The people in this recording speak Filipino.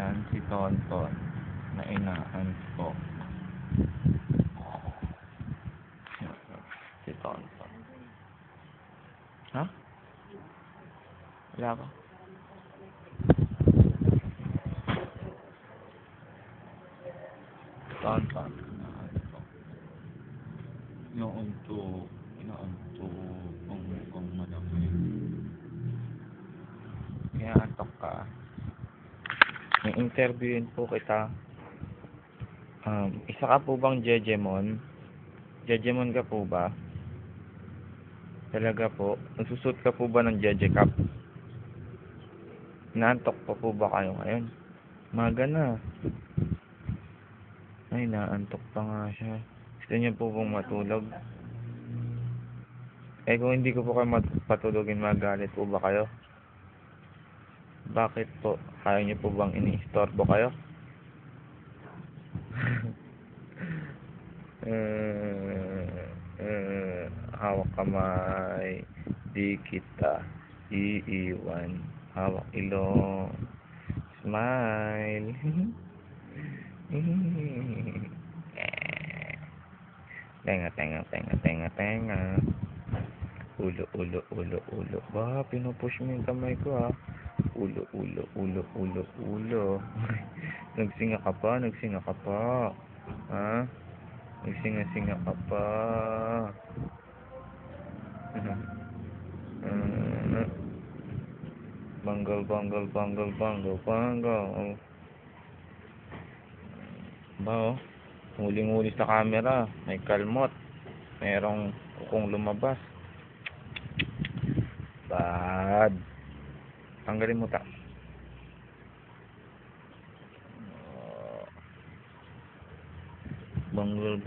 Yan si Tonton na inaantok. Si Tonton. Ha? Wala pa. Tonton. Inaantok. Inaantok. Ang mukhang malaki. Inaantok ka. May interviewin po kita. Isa ka po bang Jejemon? Jejemon ka po ba? Talaga po? Nagsusot ka po ba ng Jejecap? Naantok pa po ba kayo ngayon? Maga na. Ay, naantok pa nga siya. Gusto niya po bang matulog? Eh, kung hindi ko po kayo patulogin, magalit po ba kayo? Bakit po? Kaya niyo po bang ini-istorbo kayo? Hawak kamay, di kita iiwan. Hawak ilong, smile. Tenga. Ulo. Ba, pinupush mo yung kamay ko, ha. Ulo. Nagsinga ka pa. Ha? Nagsinga ka pa. Banggal. Ba, oh. Huling-huli sa camera. May kalmot. Merong kukong lumabas. Bad. Tanggalin mo ta. Banggal.